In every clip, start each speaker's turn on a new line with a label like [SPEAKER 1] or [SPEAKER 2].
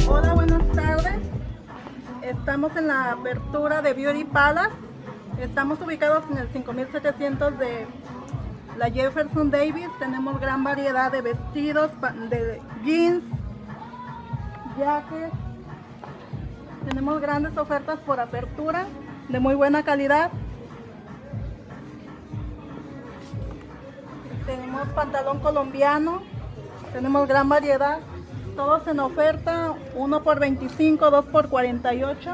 [SPEAKER 1] Hola, buenas tardes. Estamos en la apertura de Beauty Palace. Estamos ubicados en el 5700 de la Jefferson Davis. Tenemos gran variedad de vestidos, de jeans, jackets. Tenemos grandes ofertas por apertura de muy buena calidad. Tenemos pantalón colombiano. Tenemos gran variedad. Todos en oferta, 1 por 25, 2 por 48.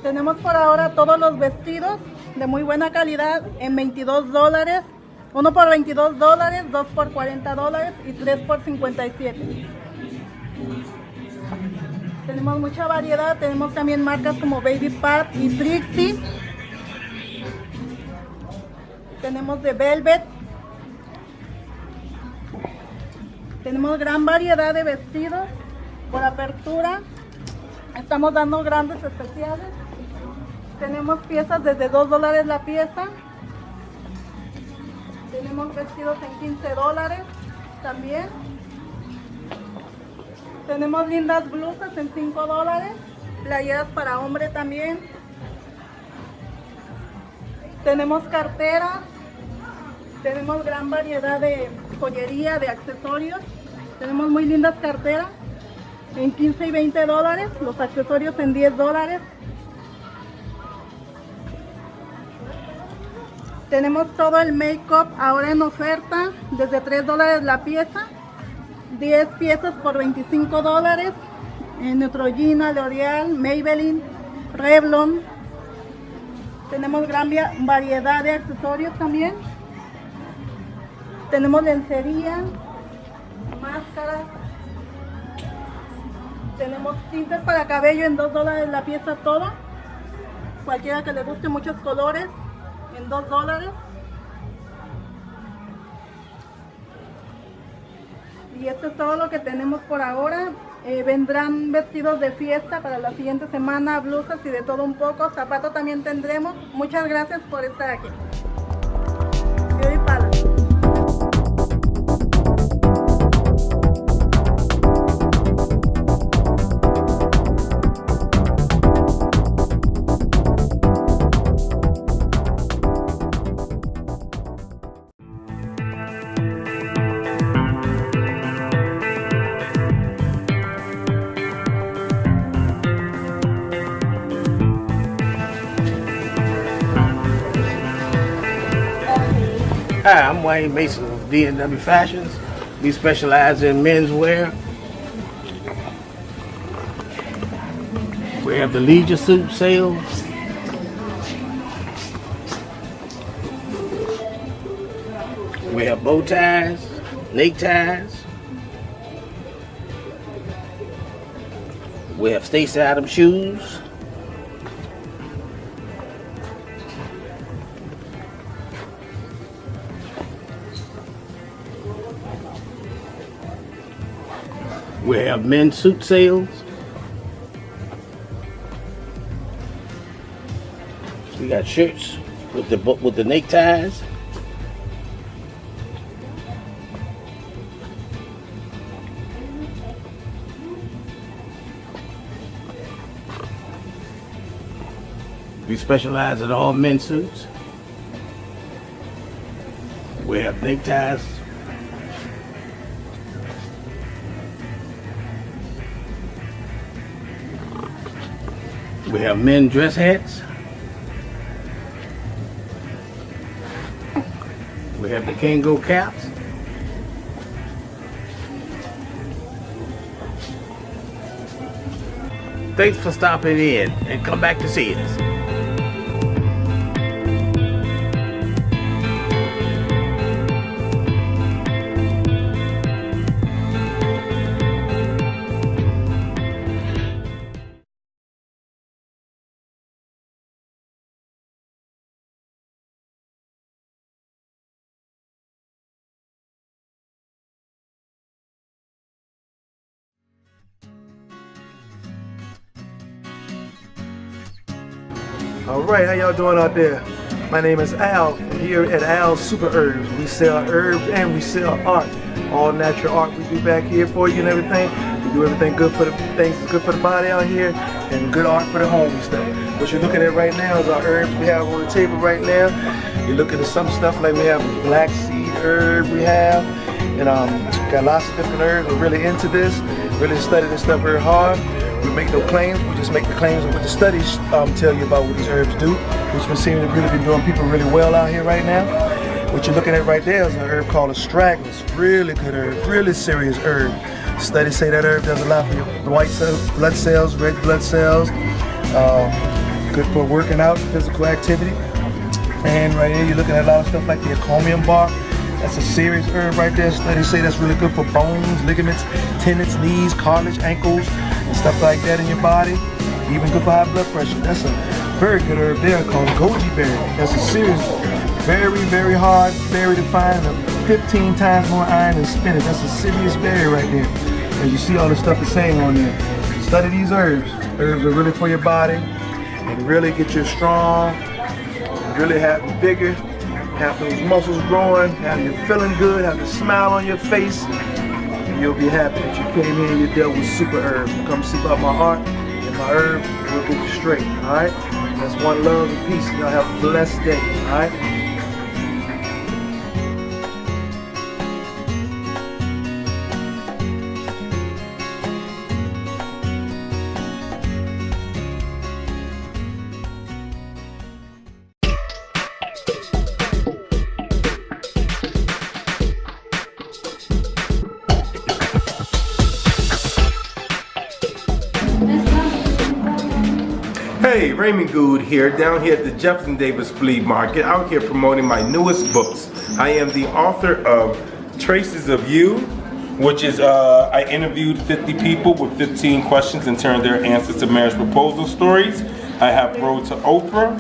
[SPEAKER 1] Tenemos por ahora todos los vestidos de muy buena calidad en $22. 1 por $22, 2 por $40 y 3 por $57. Tenemos mucha variedad, tenemos también marcas como Baby Pat y Trixie. Tenemos de Velvet. Tenemos gran variedad de vestidos por apertura. Estamos dando grandes especiales. Tenemos piezas desde $2 la pieza. Tenemos vestidos en $15 también. Tenemos lindas blusas en $5. Playeras para hombre también. Tenemos carteras. Tenemos gran variedad de joyería, de accesorios. Tenemos muy lindas carteras en $15 y $20. Los accesorios en $10. Tenemos todo el make-up ahora en oferta desde $3 la pieza. 10 piezas por $25. Neutrogena, L'Oreal, Maybelline, Revlon. Tenemos gran variedad de accesorios también. Tenemos lencería, máscaras. Tenemos tintes para cabello en $2 la pieza todo. Cualquiera que le guste, muchos colores en $2. Y esto es todo lo que tenemos por ahora. Vendrán vestidos de fiesta para la siguiente semana, blusas y de todo un poco. Zapatos también tendremos. Muchas gracias por estar aquí. Beauty Palace.
[SPEAKER 2] Hi, I'm Wayne Mason of D&W Fashions. We specialize in menswear. We have the leisure suit sales. We have bow ties, neckties. We have Stacy Adams shoes. We have men's suit sales. We got shirts with the neckties. We specialize in all men's suits. We have neckties. We have men dress hats. We have the Kango caps. Thanks for stopping in and come back to see us.
[SPEAKER 3] All right, how y'all doing out there? My name is Al, here at Al's Super Herbs. We sell herbs and we sell art. All natural art we do back here for you and everything. We do everything good for the things that's good for the body out here and good art for the home and stuff. What you're looking at right now is our herbs we have on the table right now. You're looking at some stuff like we have black seed herb we have. And got lots of different herbs. We're really into this. Really study this stuff very hard. We make no claims, we just make the claims of what the studies tell you about what these herbs do, which we seem to really be doing people really well out here right now. What you're looking at right there is an herb called astragalus. Really good herb, really serious herb. Studies say that herb does a lot for your white blood cells, red blood cells, good for working out, physical activity. And right here you're looking at a lot of stuff like the columbian bark. That's a serious herb right there. Studies say that's really good for bones, ligaments, tendons, knees, cartilage, ankles, and stuff like that in your body. Even good for high blood pressure. That's a very good herb there called goji berry. That's a serious, very, very hard berry to find. 15 times more iron than spinach. That's a serious berry right there. And you see all the stuff it's saying on there. Study these herbs. Herbs are really for your body and really get you strong, really have vigor. Have those muscles growing, have you feeling good, have the smile on your face, and you'll be happy that you came here and you dealt with super herbs. Come see about my art and my herbs, we'll get you straight, alright? That's one love and peace. Y'all have a blessed day, alright?
[SPEAKER 4] Hey, Raymond Good here, down here at the Jefferson Davis Flea Market, out here promoting my newest books. I am the author of Traces of You, which is, I interviewed 50 people with 15 questions and turned their answers to marriage proposal stories. I have Road to Oprah,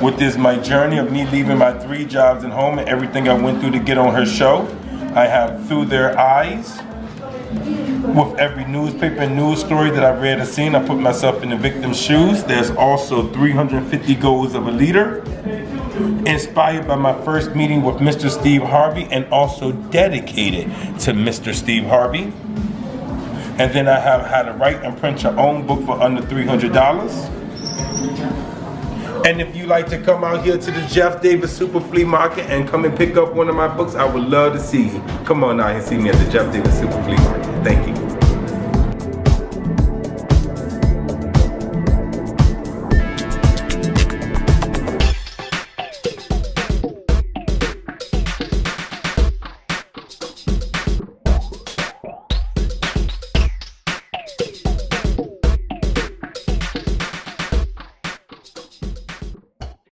[SPEAKER 4] which is my journey of me leaving my 3 jobs and home and everything I went through to get on her show. I have Through Their Eyes. With every newspaper and news story that I've read or seen, I put myself in the victim's shoes. There's also 350 Goals of a Leader, inspired by my first meeting with Mr. Steve Harvey and also dedicated to Mr. Steve Harvey. And then I have How to Write and Print Your Own Book for under $300. And if you like to come out here to the Jeff Davis Super Flea Market and come and pick up one of my books, I would love to see you. Come on out and see me at the Jeff Davis Super Flea Market. Thank you.